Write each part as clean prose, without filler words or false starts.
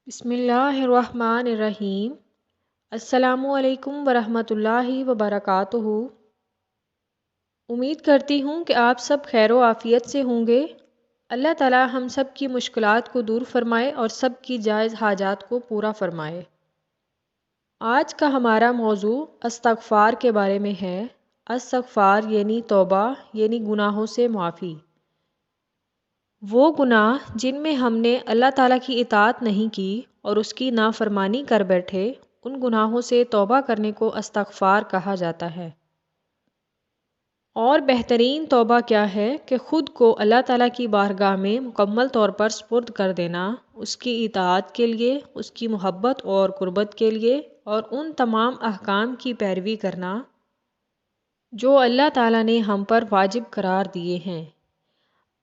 بسم اللہ الرحمن الرحیم۔ السلام علیکم ورحمۃ اللہ وبرکاتہ۔ امید کرتی ہوں کہ آپ سب خیر و عافیت سے ہوں گے۔ اللہ تعالی ہم سب کی مشکلات کو دور فرمائے اور سب کی جائز حاجات کو پورا فرمائے۔ آج کا ہمارا موضوع استغفار کے بارے میں ہے۔ استغفار یعنی توبہ، یعنی گناہوں سے معافی۔ وہ گناہ جن میں ہم نے اللہ تعالیٰ کی اطاعت نہیں کی اور اس کی نافرمانی کر بیٹھے، ان گناہوں سے توبہ کرنے کو استغفار کہا جاتا ہے۔ اور بہترین توبہ کیا ہے کہ خود کو اللہ تعالیٰ کی بارگاہ میں مکمل طور پر سپرد کر دینا، اس کی اطاعت کے لیے، اس کی محبت اور قربت کے لیے، اور ان تمام احکام کی پیروی کرنا جو اللہ تعالیٰ نے ہم پر واجب قرار دیے ہیں۔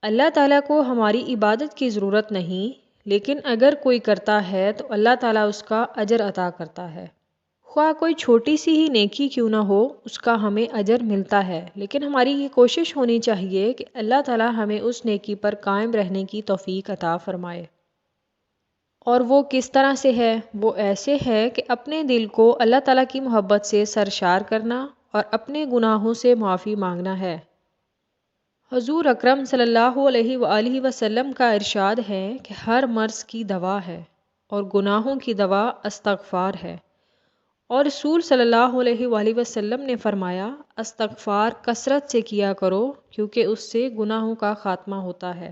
اللہ تعالیٰ کو ہماری عبادت کی ضرورت نہیں، لیکن اگر کوئی کرتا ہے تو اللہ تعالیٰ اس کا اجر عطا کرتا ہے۔ خواہ کوئی چھوٹی سی ہی نیکی کیوں نہ ہو، اس کا ہمیں اجر ملتا ہے، لیکن ہماری یہ کوشش ہونی چاہیے کہ اللہ تعالیٰ ہمیں اس نیکی پر قائم رہنے کی توفیق عطا فرمائے۔ اور وہ کس طرح سے ہے؟ وہ ایسے ہے کہ اپنے دل کو اللہ تعالیٰ کی محبت سے سرشار کرنا اور اپنے گناہوں سے معافی مانگنا ہے۔ حضور اکرم صلی اللہ علیہ وآلہ وسلم کا ارشاد ہے کہ ہر مرض کی دوا ہے اور گناہوں کی دوا استغفار ہے۔ اور رسول صلی اللہ علیہ وآلہ وسلم نے فرمایا، استغفار کثرت سے کیا کرو کیونکہ اس سے گناہوں کا خاتمہ ہوتا ہے۔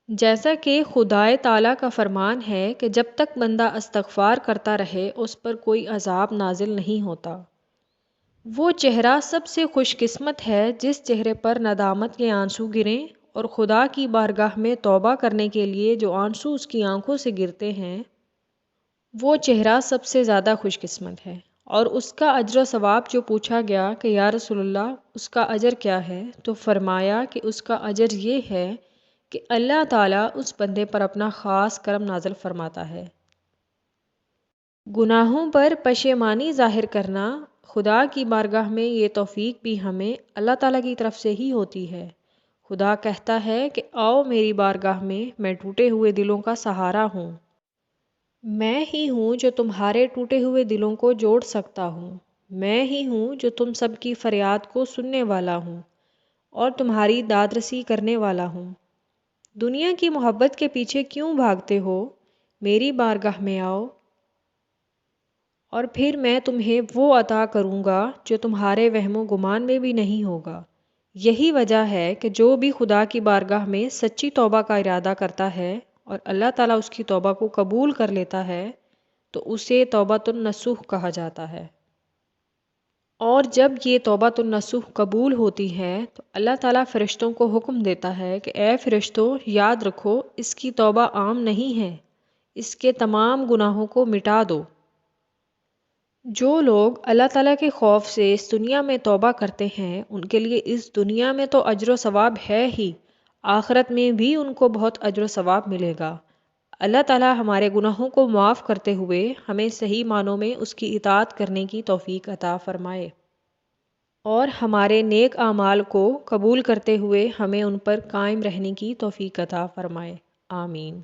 جیسا کہ خدائے تعالیٰ کا فرمان ہے کہ جب تک بندہ استغفار کرتا رہے اس پر کوئی عذاب نازل نہیں ہوتا۔ وہ چہرہ سب سے خوش قسمت ہے جس چہرے پر ندامت کے آنسو گریں، اور خدا کی بارگاہ میں توبہ کرنے کے لیے جو آنسو اس کی آنکھوں سے گرتے ہیں، وہ چہرہ سب سے زیادہ خوش قسمت ہے۔ اور اس کا اجر و ثواب جو پوچھا گیا کہ یا رسول اللہ اس کا اجر کیا ہے، تو فرمایا کہ اس کا اجر یہ ہے کہ اللہ تعالیٰ اس بندے پر اپنا خاص کرم نازل فرماتا ہے۔ گناہوں پر پشیمانی ظاہر کرنا، خدا کی بارگاہ میں یہ توفیق بھی ہمیں اللہ تعالیٰ کی طرف سے ہی ہوتی ہے۔ خدا کہتا ہے کہ آؤ میری بارگاہ میں ٹوٹے ہوئے دلوں کا سہارا ہوں۔ میں ہی ہوں جو تمہارے ٹوٹے ہوئے دلوں کو جوڑ سکتا ہوں۔ میں ہی ہوں جو تم سب کی فریاد کو سننے والا ہوں اور تمہاری دادرسی کرنے والا ہوں۔ دنیا کی محبت کے پیچھے کیوں بھاگتے ہو؟ میری بارگاہ میں آؤ اور پھر میں تمہیں وہ عطا کروں گا جو تمہارے وہم و گمان میں بھی نہیں ہوگا۔ یہی وجہ ہے کہ جو بھی خدا کی بارگاہ میں سچی توبہ کا ارادہ کرتا ہے اور اللہ تعالیٰ اس کی توبہ کو قبول کر لیتا ہے تو اسے توبۃ النصوح کہا جاتا ہے۔ اور جب یہ توبۃ النصوح قبول ہوتی ہے تو اللہ تعالیٰ فرشتوں کو حکم دیتا ہے کہ اے فرشتوں، یاد رکھو اس کی توبہ عام نہیں ہے، اس کے تمام گناہوں کو مٹا دو۔ جو لوگ اللہ تعالیٰ کے خوف سے اس دنیا میں توبہ کرتے ہیں، ان کے لیے اس دنیا میں تو اجر و ثواب ہے ہی، آخرت میں بھی ان کو بہت اجر و ثواب ملے گا۔ اللہ تعالیٰ ہمارے گناہوں کو معاف کرتے ہوئے ہمیں صحیح معنوں میں اس کی اطاعت کرنے کی توفیق عطا فرمائے، اور ہمارے نیک اعمال کو قبول کرتے ہوئے ہمیں ان پر قائم رہنے کی توفیق عطا فرمائے۔ آمین۔